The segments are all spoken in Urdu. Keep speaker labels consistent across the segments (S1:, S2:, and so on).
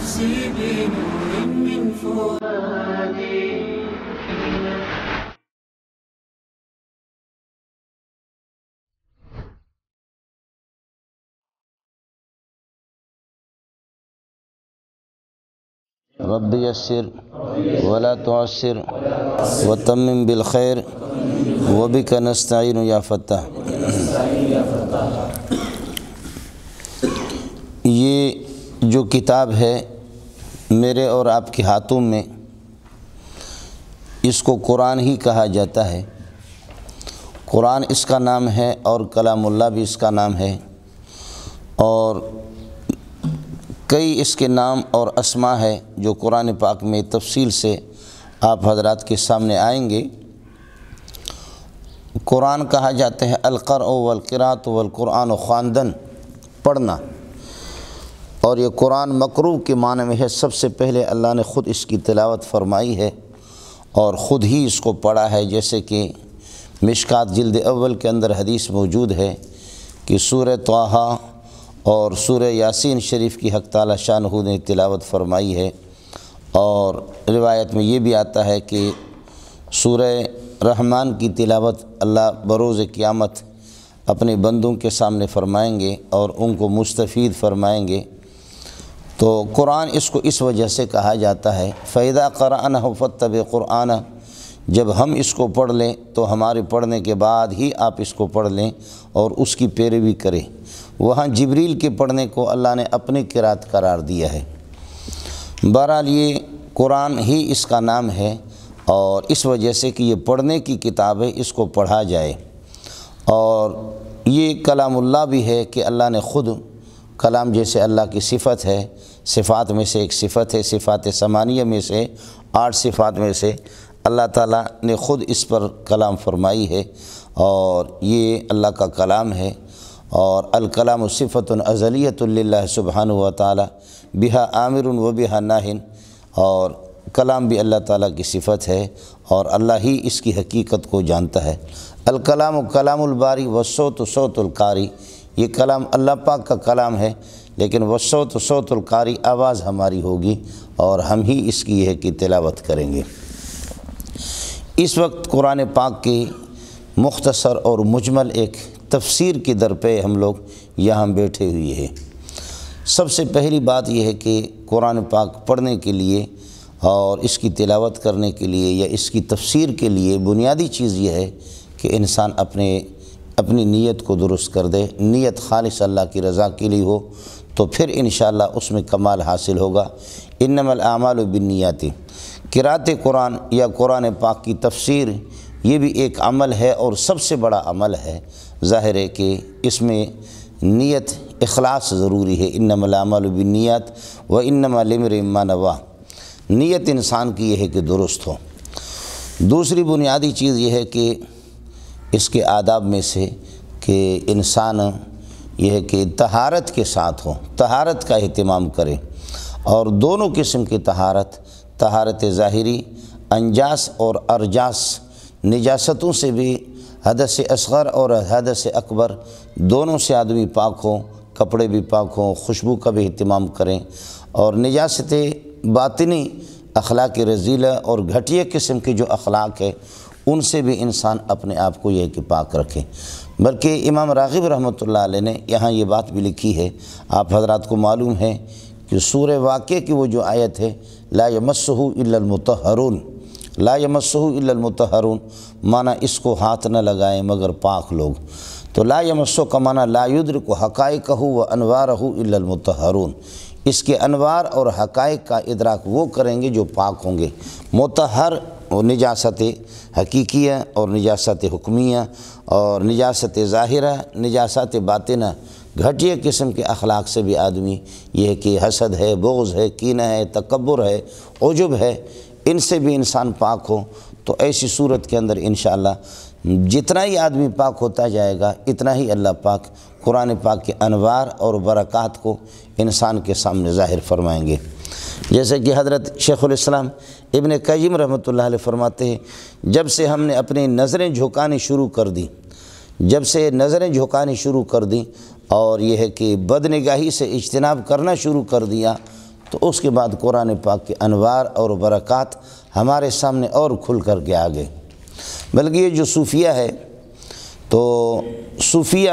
S1: نفسي بنور من فؤادي.
S2: رب یسر ولا تعسر وتمم بالخیر وبک نستعین یا فتاح. یہ جو کتاب ہے میرے اور آپ کے ہاتھوں میں، اس کو قرآن ہی کہا جاتا ہے. قرآن اس کا نام ہے اور کلام اللہ بھی اس کا نام ہے، اور کئی اس کے نام اور اسماء ہے جو قرآن پاک میں تفصیل سے آپ حضرات کے سامنے آئیں گے. قرآن کہا جاتا ہے القرء والقراءۃ والقرآن خواندن، پڑھنا، اور یہ قرآن مقروء کے معنی میں ہے. سب سے پہلے اللہ نے خود اس کی تلاوت فرمائی ہے اور خود ہی اس کو پڑھا ہے، جیسے کہ مشکات جلد اول کے اندر حدیث موجود ہے کہ سورہ طٰہٰ اور سورہ یاسین شریف کی حق تعالی شانہ نے تلاوت فرمائی ہے. اور روایت میں یہ بھی آتا ہے کہ سورہ رحمان کی تلاوت اللہ بروز قیامت اپنے بندوں کے سامنے فرمائیں گے اور ان کو مستفید فرمائیں گے. تو قرآن اس کو اس وجہ سے کہا جاتا ہے فَإِذَا قَرَأْنَهُ فَاتَّبِعْ قُرْآنَهُ، جب ہم اس کو پڑھ لیں تو ہمارے پڑھنے کے بعد ہی آپ اس کو پڑھ لیں اور اس کی پیروی کریں. وہاں جبریل کے پڑھنے کو اللہ نے اپنی قرات قرار دیا ہے. بہرحال یہ قرآن ہی اس کا نام ہے، اور اس وجہ سے کہ یہ پڑھنے کی کتاب ہے، اس کو پڑھا جائے. اور یہ کلام اللہ بھی ہے کہ اللہ نے خود کلام، جیسے اللہ کی صفت ہے، صفات میں سے ایک صفت ہے، صفات ثمانیہ میں سے 8 صفات میں سے اللہ تعالیٰ نے خود اس پر کلام فرمائی ہے، اور یہ اللہ کا کلام ہے. اور الکلام صفت ازلیۃ للہ سبحانہ و تعالیٰ بہا آمر و بہا ناہ، اور کلام بھی اللہ تعالیٰ کی صفت ہے اور اللہ ہی اس کی حقیقت کو جانتا ہے. الکلام کلام الباری والصوت صوت القاری، یہ کلام اللہ پاک کا کلام ہے، لیکن والصوت صوت القاری، آواز ہماری ہوگی اور ہم ہی اس کی یہ کی تلاوت کریں گے. اس وقت قرآن پاک کی مختصر اور مجمل ایک تفسیر کی در پہ ہم لوگ یہاں بیٹھے ہوئے ہیں. سب سے پہلی بات یہ ہے کہ قرآن پاک پڑھنے کے لیے اور اس کی تلاوت کرنے کے لیے یا اس کی تفسیر کے لیے بنیادی چیز یہ ہے کہ انسان اپنی نیت کو درست کر دے. نیت خالص اللہ کی رضا کے لیے ہو تو پھر انشاءاللہ اس میں کمال حاصل ہوگا. انما الاعمال بالنیات، قرأت قرآن یا قرآن پاک کی تفسیر یہ بھی ایک عمل ہے اور سب سے بڑا عمل ہے. ظاہر ہے کہ اس میں نیت اخلاص ضروری ہے. انما الاعمال بالنیات وانما لامرئ ما نویٰ، نیت انسان کی یہ ہے کہ درست ہو. دوسری بنیادی چیز یہ ہے کہ اس کے آداب میں سے کہ انسان یہ ہے کہ طہارت کے ساتھ ہو، طہارت کا اہتمام کرے. اور دونوں قسم کی طہارت ظاہری، انجاس اور ارجاس، نجاستوں سے بھی حدث اصغر اور حدث اکبر دونوں سے آدمی پاک ہوں، کپڑے بھی پاک ہوں، خوشبو کا بھی اہتمام کریں. اور نجاست باطنی، اخلاق رذیلہ اور گھٹیا قسم کے جو اخلاق ہے ان سے بھی انسان اپنے آپ کو یہ کہ پاک رکھے. بلکہ امام راغب رحمۃ اللہ علیہ نے یہاں یہ بات بھی لکھی ہے، آپ حضرات کو معلوم ہے کہ سورہ واقعہ کی وہ جو آیت ہے لا یمسہ الا المطہرون، لا یمسہ الا المطہرون، معنی اس کو ہاتھ نہ لگائیں مگر پاک لوگ. تو لا یمسہ کا معنی لا یدرک حقائقہ و انوارہ الا المطہرون، اس کے انوار اور حقائق کا ادراک وہ کریں گے جو پاک ہوں گے. مطہر و نجاست حقیقیہ اور نجاست حکمیہ اور نجاست ظاہرہ، نجاست باطنہ، گھٹیا قسم کے اخلاق سے بھی آدمی یہ ہے کہ حسد ہے، بغض ہے، کینہ ہے، تکبر ہے، عجب ہے، ان سے بھی انسان پاک ہو. تو ایسی صورت کے اندر انشاءاللہ جتنا ہی آدمی پاک ہوتا جائے گا اتنا ہی اللہ پاک قرآن پاک کے انوار اور برکات کو انسان کے سامنے ظاہر فرمائیں گے. جیسے کہ حضرت شیخ الاسلام ابن قیم رحمۃ اللہ علیہ فرماتے ہیں جب سے ہم نے اپنی نظریں جھکانی شروع کر دی، اور یہ ہے کہ بدنگاہی سے اجتناب کرنا شروع کر دیا، تو اس کے بعد قرآن پاک کے انوار اور برکات ہمارے سامنے اور کھل کر کے آ گئے۔ بلکہ یہ جو صوفیہ ہے تو صوفیہ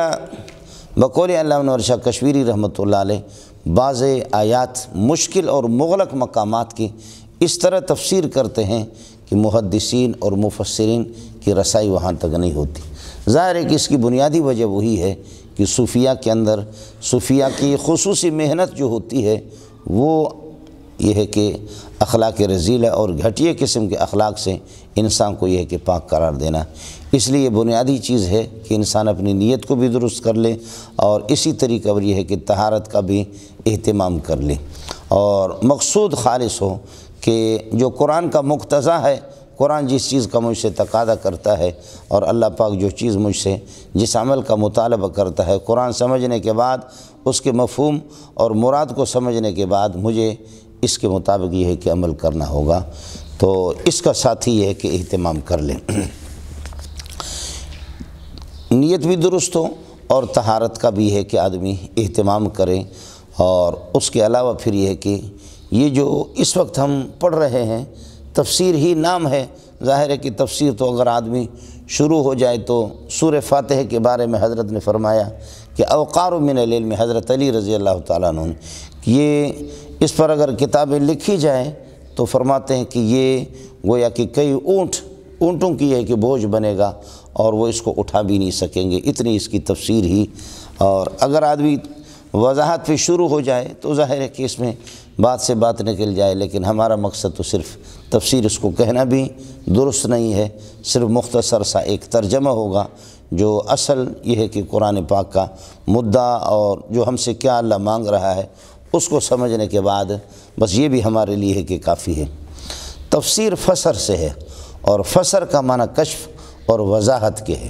S2: بقول علامہ نور شاہ کشمیری رحمۃ اللہ علیہ بعض آیات مشکل اور مغلق مقامات کی اس طرح تفسیر کرتے ہیں کہ محدثین اور مفسرین کی رسائی وہاں تک نہیں ہوتی۔ ظاہر ہے کہ اس کی بنیادی وجہ وہی ہے کہ صوفیہ کے اندر صوفیہ کی خصوصی محنت جو ہوتی ہے وہ یہ ہے کہ اخلاق رذیلہ اور گھٹیا قسم کے اخلاق سے انسان کو یہ ہے کہ پاک قرار دینا۔ اس لیے بنیادی چیز ہے کہ انسان اپنی نیت کو بھی درست کر لے اور اسی طریقہ پر یہ ہے کہ طہارت کا بھی اہتمام کر لے اور مقصود خالص ہو کہ جو قرآن کا مقتضیٰ ہے، قرآن جس چیز کا مجھ سے تقاضا کرتا ہے اور اللہ پاک جو چیز مجھ سے جس عمل کا مطالبہ کرتا ہے، قرآن سمجھنے کے بعد اس کے مفہوم اور مراد کو سمجھنے کے بعد مجھے اس کے مطابق یہ ہے کہ عمل کرنا ہوگا۔ تو اس کا ساتھی یہ ہے کہ اہتمام کر لیں، نیت بھی درست ہو اور طہارت کا بھی ہے کہ آدمی اہتمام کرے۔ اور اس کے علاوہ پھر یہ ہے کہ یہ جو اس وقت ہم پڑھ رہے ہیں تفسیر ہی نام ہے، ظاہر ہے کہ تفسیر تو اگر آدمی شروع ہو جائے تو سورہ فاتحہ کے بارے میں حضرت نے فرمایا کہ اوقار من العلم، حضرت علی رضی اللہ تعالیٰ عنہ نے، یہ اس پر اگر کتابیں لکھی جائیں تو فرماتے ہیں کہ یہ گویا کہ کئی اونٹوں کی ہے کہ بوجھ بنے گا اور وہ اس کو اٹھا بھی نہیں سکیں گے، اتنی اس کی تفسیر ہی۔ اور اگر آدمی وضاحت پہ شروع ہو جائے تو ظاہر ہے کہ اس میں بات سے بات نکل جائے، لیکن ہمارا مقصد تو صرف تفسیر اس کو کہنا بھی درست نہیں ہے، صرف مختصر سا ایک ترجمہ ہوگا جو اصل یہ ہے کہ قرآن پاک کا مدعا اور جو ہم سے کیا اللہ مانگ رہا ہے اس کو سمجھنے کے بعد بس یہ بھی ہمارے لیے ہے کہ کافی ہے۔ تفسیر فسر سے ہے اور فسر کا معنی کشف اور وضاحت کے ہے۔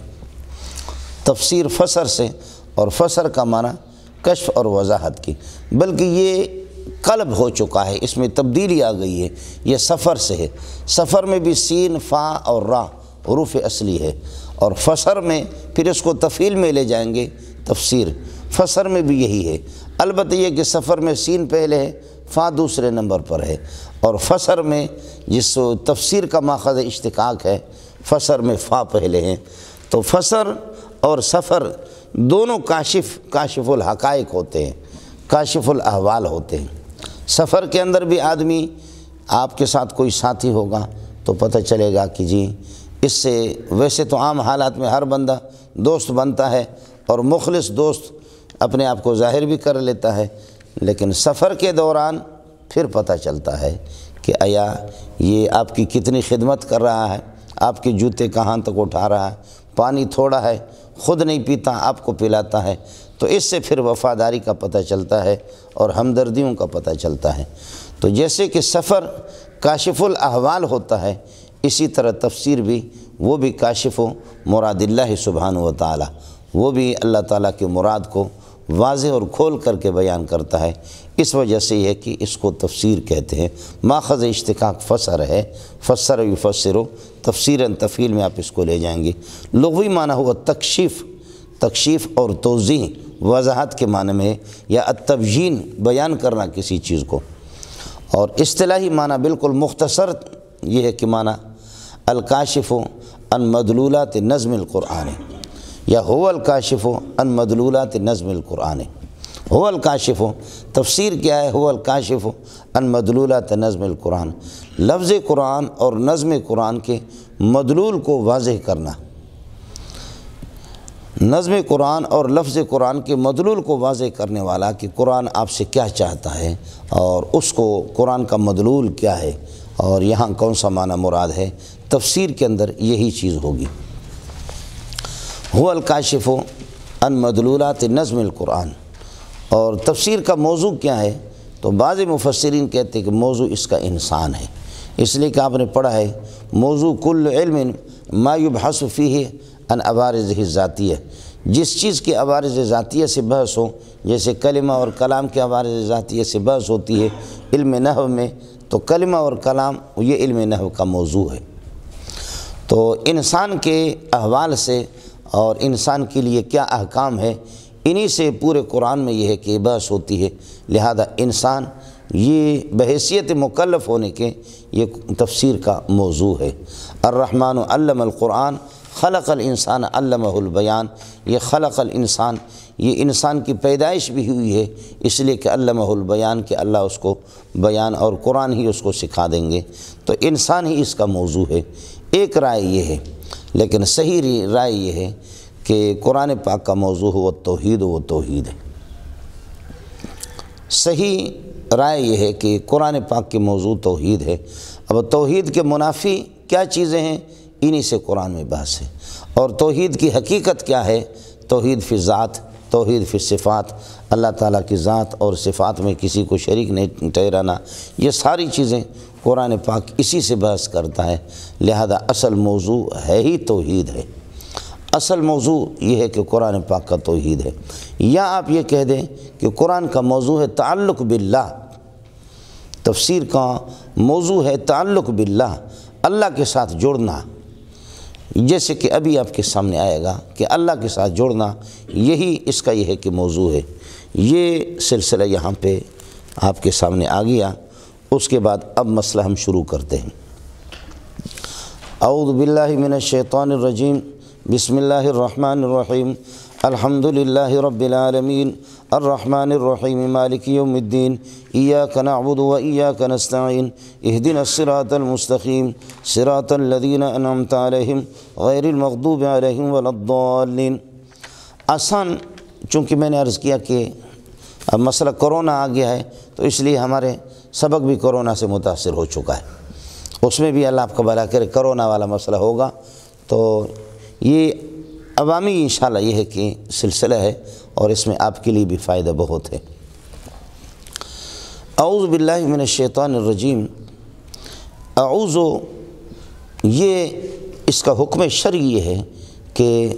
S2: تفسیر فسر سے اور فسر کا معنی کشف اور وضاحت کی، بلکہ یہ قلب ہو چکا ہے، اس میں تبدیلی آ گئی ہے، یہ سفر سے ہے۔ سفر میں بھی سین، فا اور را حروف اصلی ہے، اور فسر میں پھر اس کو تفعیل میں لے جائیں گے تفسیر، فسر میں بھی یہی ہے، البتہ یہ کہ سفر میں سین پہلے ہے، فا دوسرے نمبر پر ہے، اور فسر میں جس تفسیر کا ماخذ اشتقاق ہے فسر میں فا پہلے ہیں۔ تو فسر اور سفر دونوں کاشف الحقائق ہوتے ہیں، کاشف الاحوال ہوتے ہیں۔ سفر کے اندر بھی آدمی، آپ کے ساتھ کوئی ساتھی ہوگا تو پتہ چلے گا کہ جی اس سے، ویسے تو عام حالات میں ہر بندہ دوست بنتا ہے اور مخلص دوست اپنے آپ کو ظاہر بھی کر لیتا ہے، لیکن سفر کے دوران پھر پتہ چلتا ہے کہ آیا یہ آپ کی کتنی خدمت کر رہا ہے، آپ کے جوتے کہاں تک اٹھا رہا ہے، پانی تھوڑا ہے خود نہیں پیتا آپ کو پلاتا ہے، تو اس سے پھر وفاداری کا پتہ چلتا ہے اور ہمدردیوں کا پتہ چلتا ہے۔ تو جیسے کہ سفر کاشف الاحوال ہوتا ہے، اسی طرح تفسیر بھی وہ بھی کاشف و مراد اللہ سبحانہ و تعالی، وہ بھی اللہ تعالیٰ کے مراد کو واضح اور کھول کر کے بیان کرتا ہے۔ اس وجہ سے یہ کہ اس کو تفسیر کہتے ہیں۔ ماخذ اشتقاق فسر ہے، فسر یفسرو، تفسیراً تفعیل میں آپ اس کو لے جائیں گے۔ لغوی معنی ہوا تکشیف اور توضیح، وضاحت کے معنی میں، یا التبیین، بیان کرنا کسی چیز کو۔ اور اصطلاحی معنی بالکل مختصر یہ ہے کہ معنی الکاشف عن مدلولات نظم القرآن، یا هو الکاشف عن مدلولات نظم القرآن۔ هو الکاشف، تفسیر کیا ہے؟ هو الکاشف عن مدلولات نظم القرآن، لفظ قرآن اور نظم قرآن کے مدلول کو واضح کرنا، نظم قرآن اور لفظ قرآن کے مدلول کو واضح کرنے والا کہ قرآن آپ سے کیا چاہتا ہے اور اس کو قرآن کا مدلول کیا ہے اور یہاں کون سا معنی مراد ہے۔ تفسیر کے اندر یہی چیز ہوگی۔ هو الکاشف عن مدلولات نظم القرآن۔ اور تفسیر کا موضوع کیا ہے؟ تو بعض مفسرین کہتے ہیں کہ موضوع اس کا انسان ہے، اس لیے کہ آپ نے پڑھا ہے موضوع کل علم ما یبحث فیہ عن عوارضہ الذاتیہ، جس چیز کی عوارض ذاتیہ سے بحث ہو، جیسے کلمہ اور کلام کے عوارض ذاتیہ سے بحث ہوتی ہے علم نحو میں، تو کلمہ اور کلام یہ علم نحو کا موضوع ہے۔ تو انسان کے احوال سے اور انسان کے لیے کیا احکام ہے، انہی سے پورے قرآن میں یہ ہے کہ بحث ہوتی ہے۔ لہذا انسان یہ بحیثیت مکلف ہونے کے یہ تفسیر کا موضوع ہے۔ الرحمن علم القرآن خلق الانسان علمہ البیان، یہ خلق الانسان، یہ انسان کی پیدائش بھی ہوئی ہے اس لیے کہ علمہ البیان، کہ اللہ اس کو بیان اور قرآن ہی اس کو سکھا دیں گے، تو انسان ہی اس کا موضوع ہے۔ ایک رائے یہ ہے، لیکن صحیح رائے یہ ہے کہ قرآن پاک کا موضوع وہ توحید ہے۔ صحیح رائے یہ ہے کہ قرآن پاک کے موضوع توحید ہے۔ اب توحید کے منافی کیا چیزیں ہیں، انہی سے قرآن میں بحث ہے۔ اور توحید کی حقیقت کیا ہے، توحید فی ذات، توحید فی صفات، اللہ تعالیٰ کی ذات اور صفات میں کسی کو شریک نہیں ٹھہرانا، یہ ساری چیزیں قرآن پاک اسی سے بحث کرتا ہے۔ لہذا اصل موضوع ہے ہی توحید ہے، اصل موضوع یہ ہے کہ قرآن پاک کا توحید ہے۔ یا آپ یہ کہہ دیں کہ قرآن کا موضوع ہے تعلق باللہ، تفسیر کا موضوع ہے تعلق باللہ، اللہ کے ساتھ جڑنا، جیسے کہ ابھی آپ کے سامنے آئے گا کہ اللہ کے ساتھ جڑنا، یہی اس کا یہ ہے کہ موضوع ہے۔ یہ سلسلہ یہاں پہ آپ کے سامنے آ گیا۔ اس کے بعد اب مسئلہ ہم شروع کرتے ہیں۔ اعوذ باللہ من الشیطان الرجیم، بسم اللہ الرحمن الرحیم، الحمدللہ رب العالمین، الرحمن الرحیم، مالک یوم الدین، ایاک نعبد و ایاک نستعین، اہدنا الصراط المستقیم، صراط الذین انعمت علیہم غیر المغضوب علیہم ولا الضالین۔ آسان، چونکہ میں نے عرض کیا کہ اب مسئلہ کرونا آ گیا ہے تو اس لیے ہمارے سبق بھی کرونا سے متاثر ہو چکا ہے، اس میں بھی اللہ آپ کا بھلا کرے کرونا والا مسئلہ ہوگا، تو یہ عوامی انشاءاللہ یہ ہے کہ سلسلہ ہے اور اس میں آپ کے لیے بھی فائدہ بہت ہے۔ اعوذ باللہ من الشیطان الرجیم، اعوذ، یہ اس کا حکم شرعی یہ ہے کہ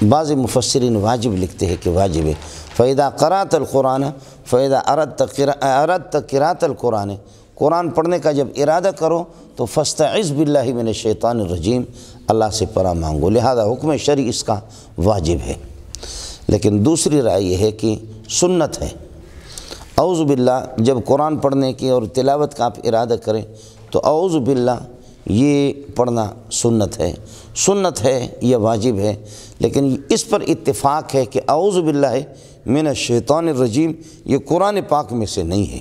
S2: بعض مفسرین واجب لکھتے ہیں کہ واجب ہے۔ فَإِذَا قَرَأْتَ الْقُرْآنَ فَإِذَا أَرَدْتَ قِرَاءَةَ الْقُرْآنِ، قرآن پڑھنے کا جب ارادہ کرو تو فَاسْتَعِذْ بِاللَّهِ مِنَ الشَّيْطَانِ الرَّجِيمِ، اللہ سے پناہ مانگو، لہذا حکم شرعی اس کا واجب ہے۔ لیکن دوسری رائے یہ ہے کہ سنت ہے۔ اعوذ باللہ جب قرآن پڑھنے کی اور تلاوت کا آپ ارادہ کریں تو اعوذ باللہ یہ پڑھنا سنت ہے یا واجب ہے، لیکن اس پر اتفاق ہے کہ اعوذ باللہ من الشیطان الرجیم یہ قرآن پاک میں سے نہیں ہے،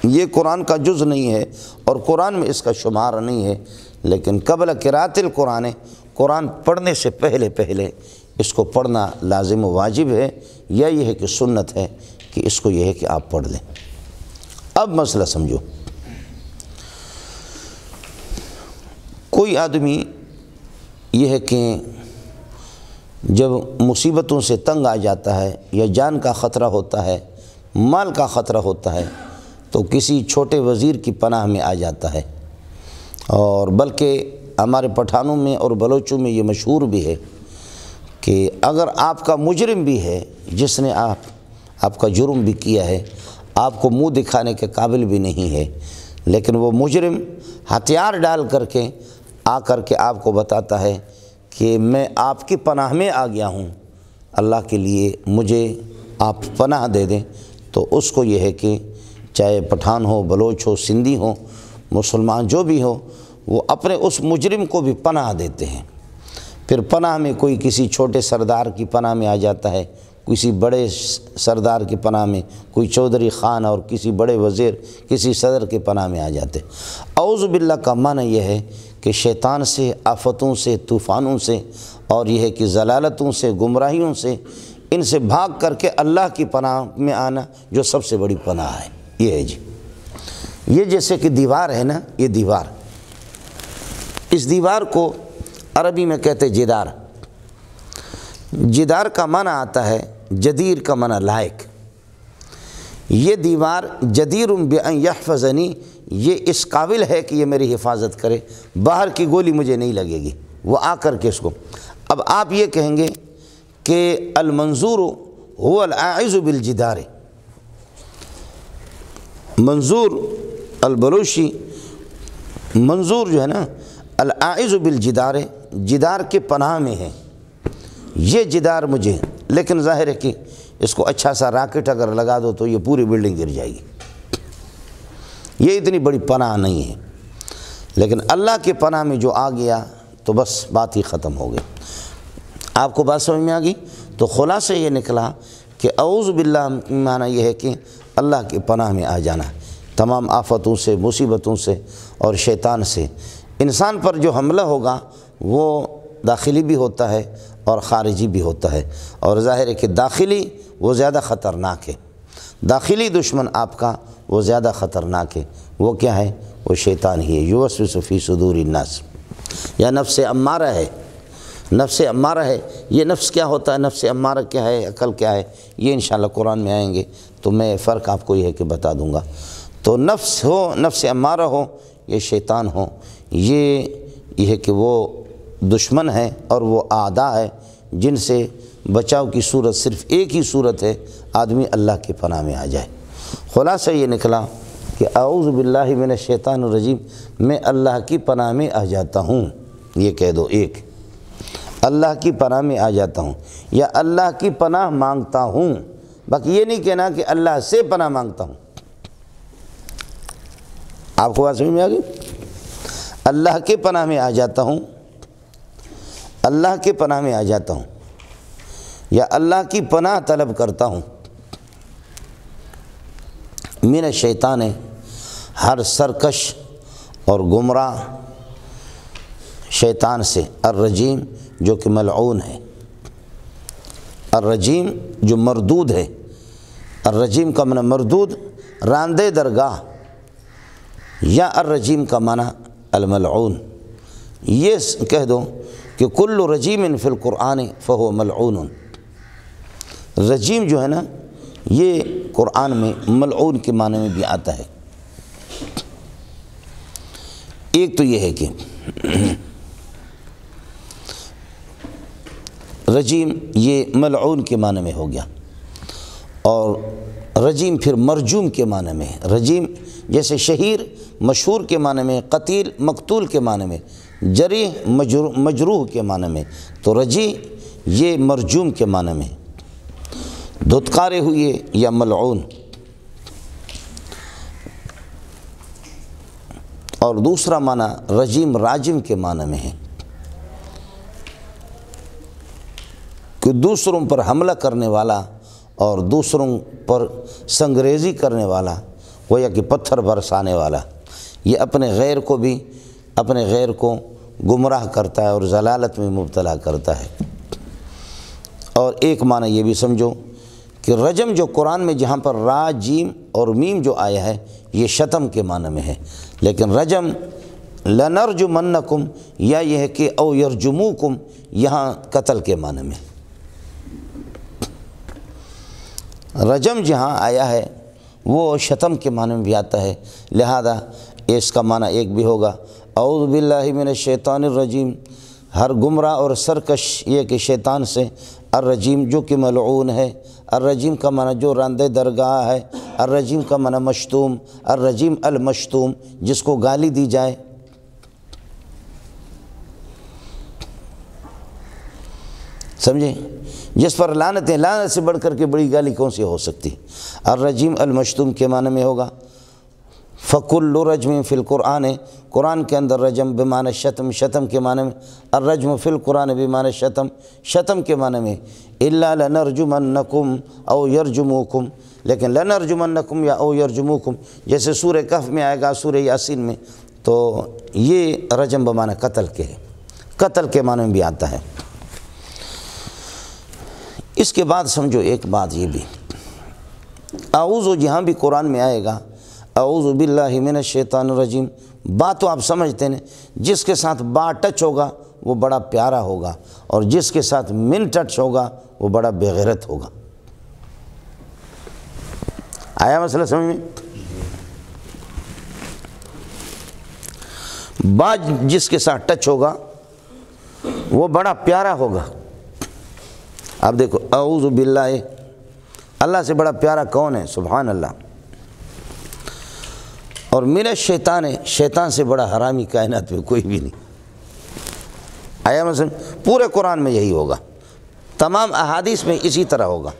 S2: یہ قرآن کا جز نہیں ہے اور قرآن میں اس کا شمار نہیں ہے، لیکن قبل قراءۃ القرآن، قرآن پڑھنے سے پہلے اس کو پڑھنا لازم و واجب ہے، یا یہ ہے کہ سنت ہے کہ اس کو یہ ہے کہ آپ پڑھ لیں۔ اب مسئلہ سمجھو، کوئی آدمی یہ ہے کہ جب مصیبتوں سے تنگ آ جاتا ہے یا جان کا خطرہ ہوتا ہے، مال کا خطرہ ہوتا ہے، تو کسی چھوٹے وزیر کی پناہ میں آ جاتا ہے، اور بلکہ ہمارے پٹھانوں میں اور بلوچوں میں یہ مشہور بھی ہے کہ اگر آپ کا مجرم بھی ہے، جس نے آپ کا جرم بھی کیا ہے، آپ کو منہ دکھانے کے قابل بھی نہیں ہے، لیکن وہ مجرم ہتھیار ڈال کر کے آپ کو بتاتا ہے کہ میں آپ کی پناہ میں آ گیا ہوں، اللہ کے لیے مجھے آپ پناہ دے دیں، تو اس کو یہ ہے کہ چاہے پٹھان ہو، بلوچ ہو، سندھی ہو، مسلمان جو بھی ہو، وہ اپنے اس مجرم کو بھی پناہ دیتے ہیں۔ پھر پناہ میں کوئی کسی چھوٹے سردار کی پناہ میں آ جاتا ہے، کسی بڑے سردار کی پناہ میں، کوئی چودھری خان اور کسی بڑے وزیر کسی صدر کی پناہ میں آ جاتے۔ اعوذ باللہ کا معنی یہ ہے کہ شیطان سے، آفتوں سے، طوفانوں سے، اور یہ ہے کہ ضلالتوں سے، گمراہیوں سے، ان سے بھاگ کر کے اللہ کی پناہ میں آنا، جو سب سے بڑی پناہ ہے۔ یہ ہے جی، یہ جیسے کہ دیوار ہے نا، یہ دیوار، اس دیوار کو عربی میں کہتے جدار۔ جدار کا معنی آتا ہے، جدیر کا معنی لائق۔ یہ دیوار جدیر بأن یحفظنی، یہ اس قابل ہے کہ یہ میری حفاظت کرے، باہر کی گولی مجھے نہیں لگے گی، وہ آ کر کے اس کو۔ اب آپ یہ کہیں گے کہ المنظور هو العائذ بالجدار، منظور البلوشی، منظور جو ہے نا العائذ بالجدار، جدار کے پناہ میں ہے، یہ جدار مجھے لیکن ظاہر ہے کہ اس کو اچھا سا راکٹ اگر لگا دو تو یہ پوری بلڈنگ گر جائے گی، یہ اتنی بڑی پناہ نہیں ہے۔ لیکن اللہ کے پناہ میں جو آ گیا تو بس بات ہی ختم ہو گئی۔ آپ کو بات سمجھ میں آ گئی؟ تو خلاصہ یہ نکلا کہ اعوذ باللہ معنی یہ ہے کہ اللہ کے پناہ میں آ جانا تمام آفتوں سے، مصیبتوں سے اور شیطان سے۔ انسان پر جو حملہ ہوگا وہ داخلی بھی ہوتا ہے اور خارجی بھی ہوتا ہے، اور ظاہر ہے کہ داخلی وہ زیادہ خطرناک ہے، داخلی دشمن آپ کا وہ زیادہ خطرناک ہے۔ وہ کیا ہے؟ وہ شیطان ہی ہے، یوسوس فی صدور الناس، یا نفس امارہ ہے۔ نفس امارہ ہے، یہ نفس کیا ہوتا ہے، نفس امارہ کیا ہے، عقل کیا ہے، یہ انشاءاللہ قرآن میں آئیں گے تو میں فرق آپ کو یہ ہے کہ بتا دوں گا۔ تو نفس ہو، نفس امارہ ہو، یہ شیطان ہو، یہ ہے کہ وہ دشمن ہے اور وہ اعداء ہے جن سے بچاؤ کی صورت صرف ایک ہی صورت ہے، آدمی اللہ کے پناہ میں آ جائے۔ خلاصہ یہ نکلا کہ اعوذ باللہ من الشیطان الرجیم، میں اللہ کی پناہ میں آ جاتا ہوں، یہ کہہ دو، ایک اللہ کی پناہ میں آ جاتا ہوں یا اللہ کی پناہ مانگتا ہوں، باقی یہ نہیں کہنا کہ اللہ سے پناہ مانگتا ہوں۔ آپ کو بات سمجھ میں آ گئی؟ اللہ کے پناہ میں آ جاتا ہوں، اللہ کے پناہ میں آ جاتا ہوں یا اللہ کی پناہ طلب کرتا ہوں من الشیطان، ہر سرکش اور گمراہ شیطان سے، الرجیم جو کہ ملعون ہے، الرجیم جو مردود ہے، الرجیم کا معنی مردود، راندے درگاہ، یا الرجیم کا معنی الملعون۔ یہ کہہ دو کہ کل رجیم فی القرآن فہو ملعون، رجیم جو ہے نا یہ قرآن میں ملعون کے معنی میں بھی آتا ہے۔ ایک تو یہ ہے کہ رجیم یہ ملعون کے معنی میں ہو گیا، اور رجیم پھر مرجوم کے معنی میں ہے۔ رجیم جیسے شہیر مشہور کے معنی میں، قتیل مقتول کے معنی میں، جریح مجروح کے معنی میں، تو رجی یہ مرجوم کے معنی میں، دھتکارے ہوئے یا ملعون۔ اور دوسرا معنی رجیم راجم کے معنی میں ہے کہ دوسروں پر حملہ کرنے والا اور دوسروں پر سنگریزی کرنے والا، گویا کہ پتھر برسانے والا، یہ اپنے غیر کو گمراہ کرتا ہے اور ضلالت میں مبتلا کرتا ہے۔ اور ایک معنی یہ بھی سمجھو کہ رجم جو قرآن میں جہاں پر را جیم اور میم جو آیا ہے یہ شتم کے معنی میں ہے، لیکن رجم لنرجمنکم یا یہ ہے کہ او یرجموکم یہاں قتل کے معنی میں۔ رجم جہاں آیا ہے وہ شتم کے معنی میں بھی آتا ہے، لہذا اس کا معنی ایک بھی ہوگا اعوذ باللہ من الشیطان الرجیم، ہر گمراہ اور سرکش یہ کہ شیطان سے، الرجیم جو کہ ملعون ہے، الرجیم کا معنی جو راندے درگاہ ہے، الرجیم کا معنی مشتوم، الرجیم المشتوم جس کو گالی دی جائے۔ سمجھیں؟ جس پر لعنت ہے، لعنت سے بڑھ کر کے بڑی گالی کون سی ہو سکتی؟ الرجیم المشتوم کے معنی میں ہوگا۔ فَكُلُّ رَجْمٍ فِي الْقُرْآنِ، قرآن کے اندر رجم بمعنی شتم، شتم کے معنی میں، الرجم فی القرآن بمعنی شتم، شتم کے معنی میں، إِلَّا لَنَرْجُمَنَّكُمْ أَوْ يَرْجُمُوكُمْ، لیکن لَنَرْجُمَنَّكُمْ یا أَوْ يَرْجُمُوكُمْ جیسے سورہ کہف میں آئے گا، سورہ یاسین میں، تو یہ رجم بمعنی قتل کے ہے، قتل کے معنی میں بھی آتا ہے۔ اس کے بعد سمجھو ایک بات یہ بھی، اعوذ جہاں بھی قرآن میں آئے گا اعوذ باللہ من الشیطان الرجیم، بات تو آپ سمجھتے ہیں، جس کے ساتھ با ٹچ ہوگا وہ بڑا پیارا ہوگا، اور جس کے ساتھ من ٹچ ہوگا وہ بڑا بے غیرت ہوگا۔ آیا مسئلہ سمجھ میں؟ با جس کے ساتھ ٹچ ہوگا وہ بڑا پیارا ہوگا۔ اب دیکھو اعوذ باللہ، اللہ سے بڑا پیارا کون ہے؟ سبحان اللہ۔ اور من الشیطان، شیطان سے بڑا حرامی کائنات میں کوئی بھی نہیں۔ آیا مثلا پورے قرآن میں یہی ہوگا، تمام احادیث میں اسی طرح ہوگا،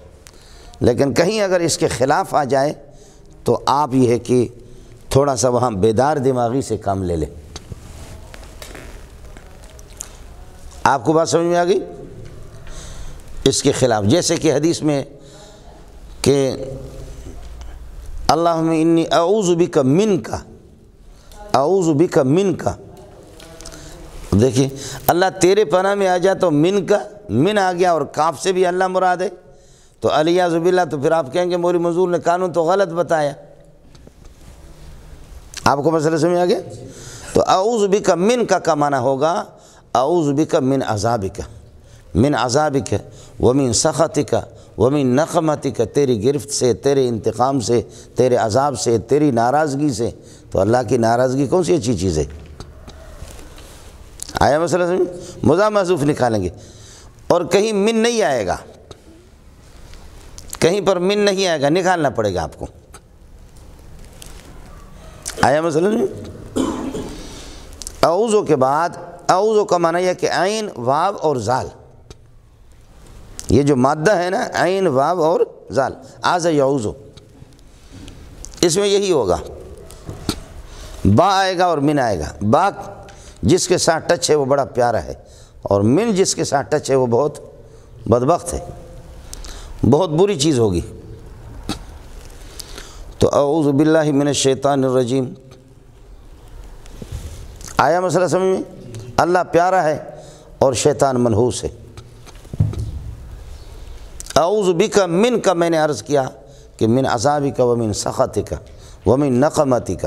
S2: لیکن کہیں اگر اس کے خلاف آ جائے تو آپ یہ ہے کہ تھوڑا سا وہاں بیدار دماغی سے کام لے لیں۔ آپ کو بات سمجھ میں آ گئی؟ اس کے خلاف جیسے کہ حدیث میں کہ اللہم انی اعوذ بک منک، اعوذ بک منک، دیکھیے اللہ تیرے پناہ میں آ جاتا، من کا من آ گیا اور کاف سے بھی اللہ مراد ہے، تو الیاذ باللہ، تو پھر آپ کہیں گے مولوی منظور نے قانون تو غلط بتایا۔ آپ کو مسئلہ سمجھ آ گیا؟ تو اعوذ بک منک کا معنی ہوگا اعوذ بک من عذابک، من عذابک ومن سخطک ومن نقمتک، تیری گرفت سے، تیرے انتقام سے، تیرے عذاب سے، تیری ناراضگی سے۔ تو اللہ کی ناراضگی کون سی اچھی چیز ہے؟ آیا مسئلہ سمجھ؟ مضاف محذوف نکالیں گے، اور کہیں من نہیں آئے گا، کہیں پر من نہیں آئے گا، نکالنا پڑے گا آپ کو۔ آیا مسئلہ سمجھ؟ اعوذ کے بعد اعوذ کا معنی ہے کہ عین، واو اور زال، یہ جو مادہ ہے نا، عین واو اور زال، آز یعوذ، اس میں یہی ہوگا، با آئے گا اور من آئے گا۔ با جس کے ساتھ ٹچ ہے وہ بڑا پیارا ہے، اور من جس کے ساتھ ٹچ ہے وہ بہت بدبخت ہے، بہت بری چیز ہوگی۔ تو اعوذ باللہ من الشیطان الرجیم۔ آیا مسئلہ سمجھ میں؟ اللہ پیارا ہے اور شیطان منحوس ہے۔ اعوذ بک من کا میں نے عرض کیا کہ من عذابک ومن سخطک ومن نقمتک،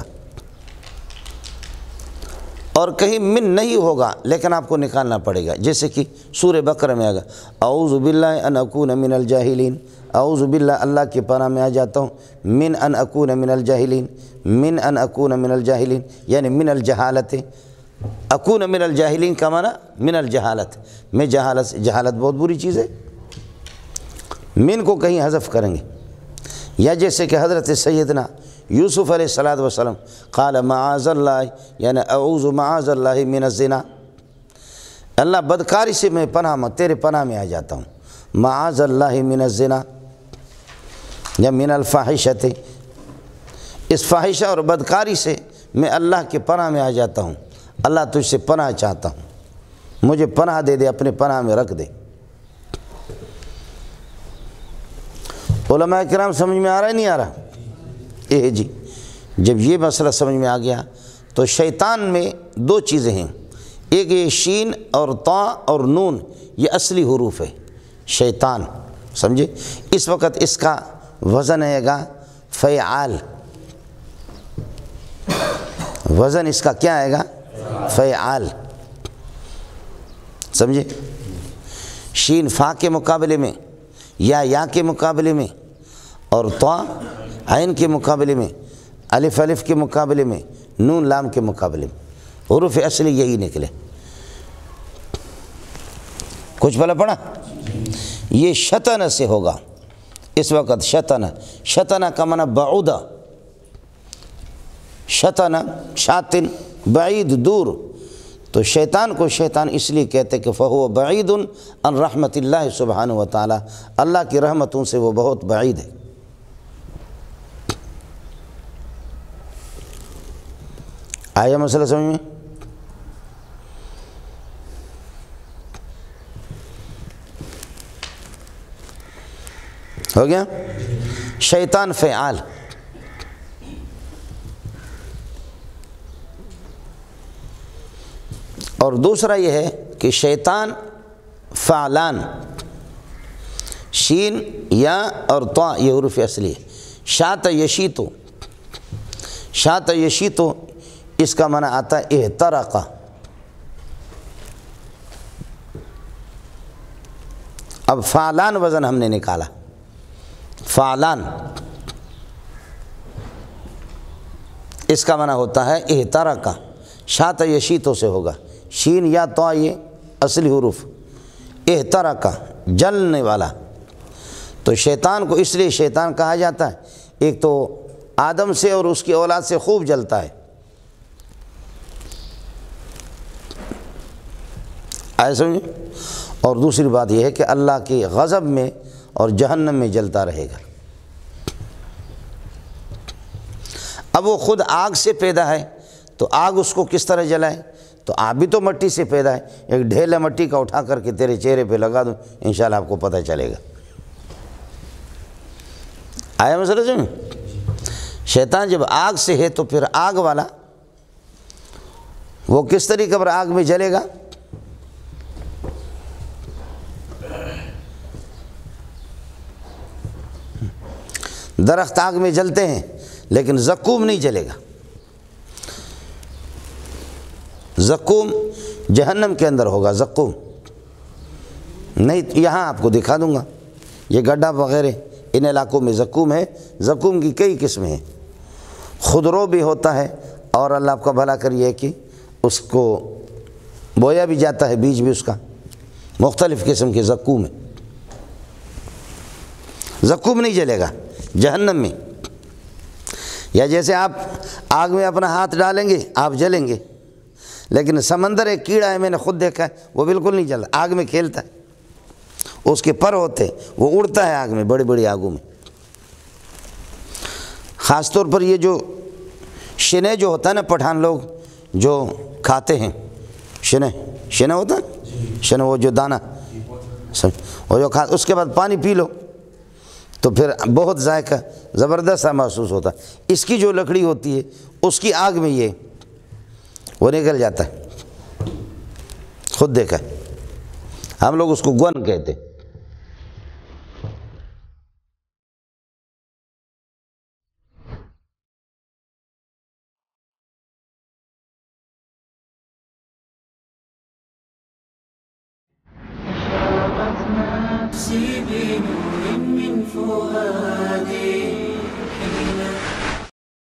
S2: اور کہیں من نہیں ہوگا لیکن آپ کو نکالنا پڑے گا، جیسے کہ سورہ بقرہ میں آگا اعوذ باللہ ان اکون من الجاہلین، اعوذ باللہ اللہ کی پناہ میں آ جاتا ہوں، من ان اکون من الجاہلین، من ان اکون من الجاہلین یعنی من الجہالت، اکون من الجاہلین کا معنی من الجہالت، میں جہالت بہت بری چیز ہے، من کو کہیں حذف کریں گے۔ یا جیسے کہ حضرت سیدنا یوسف علیہ السلام قال معاذ اللہ، یعنی اعوذ معاذ اللہ من الزنا، اللہ بدکاری سے میں تیرے پناہ میں آ جاتا ہوں، معاذ اللہ من الزنا یا من الفاحشۃ، اس فاحشہ اور بدکاری سے میں اللہ کے پناہ میں آ جاتا ہوں، اللہ تجھ سے پناہ چاہتا ہوں، مجھے پناہ دے دے، اپنے پناہ میں رکھ دے۔ علماء کرام سمجھ میں آ رہا ہے نہیں آ رہا؟ جی جب یہ مسئلہ سمجھ میں آ گیا تو شیطان میں دو چیزیں ہیں، ایک یہ شین اور طا اور نون، یہ اصلی حروف ہے شیطان، سمجھے؟ اس وقت اس کا وزن ہے گا فعال، وزن اس کا کیا آئے گا؟ فعال، سمجھے؟ شین فا کے مقابلے میں، یا کے مقابلے میں، اور طا عین کے مقابلے میں، الف کے مقابلے میں، نون لام کے مقابلے میں، حروف اصلی یہی نکلے۔ کچھ بھلا پڑا؟ یہ شطن سے ہوگا اس وقت، شطن کا معنی بعودہ، شطن شاطن بعید دور، تو شیطان کو شیطان اس لیے کہتے کہ فہو بعید عن رحمت اللہ سبحانہ و تعالی، اللہ کی رحمتوں سے وہ بہت بعید ہے۔ آیا مسئلہ سمجھ میں؟ ہو گیا؟ شیطان فعال، اور دوسرا یہ ہے کہ شیطان فعلان، شین یا اور طا یہ حروف اصلی ہے۔ شاط یشیتو، شاط یشیتو اس کا معنی آتا ہے احترق، اب فعلان وزن ہم نے نکالا، فعلان اس کا معنی ہوتا ہے احترق، شاط یشیتو سے ہوگا، شین یا طا یہ اصلی حروف، احترق جلنے والا۔ تو شیطان کو اس لیے شیطان کہا جاتا ہے، ایک تو آدم سے اور اس کی اولاد سے خوب جلتا ہے، ایسا سمجھے، اور دوسری بات یہ ہے کہ اللہ کے غضب میں اور جہنم میں جلتا رہے گا۔ اب وہ خود آگ سے پیدا ہے تو آگ اس کو کس طرح جلائے؟ تو آپ بھی تو مٹی سے پیدا ہے، ایک ڈھیلا مٹی کا اٹھا کر کے تیرے چہرے پہ لگا دوں، انشاءاللہ آپ کو پتہ چلے گا۔ آیا مسئلہ سمجھ؟ شیطان جب آگ سے ہے تو پھر آگ والا وہ کس طریقے پر آگ میں جلے گا؟ درخت آگ میں جلتے ہیں لیکن زقوم نہیں جلے گا۔ زقوم جہنم کے اندر ہوگا، زقوم نہیں۔ یہاں آپ کو دکھا دوں گا، یہ گڈھا وغیرہ ان علاقوں میں زقوم ہے۔ زقوم کی کئی قسمیں ہیں، خودرو بھی ہوتا ہے، اور اللہ آپ کا بھلا کریے کہ اس کو بویا بھی جاتا ہے، بیج بھی اس کا، مختلف قسم کے زقوم ہے۔ زقوم نہیں جلے گا جہنم میں، یا جیسے آپ آگ میں اپنا ہاتھ ڈالیں گے آپ جلیں گے، لیکن سمندر ایک کیڑا ہے، میں نے خود دیکھا ہے، وہ بالکل نہیں جلتا، آگ میں کھیلتا ہے، اس کے پر ہوتے ہیں، وہ اڑتا ہے آگ میں، بڑی بڑی آگوں میں۔ خاص طور پر یہ جو شنے جو ہوتا ہے نا، پٹھان لوگ جو کھاتے ہیں، شنے ہوتا ہے، شنے وہ جو دانہ، وہ جو کھا، اس کے بعد پانی پی لو تو پھر بہت ذائقہ زبردست سا محسوس ہوتا ہے۔ اس کی جو لکڑی ہوتی ہے اس کی آگ میں یہ وہ نکل جاتا ہے، خود دیکھا ہے، ہم لوگ اس کو گون کہتے ہیں۔
S1: نفسي بنور من فؤادي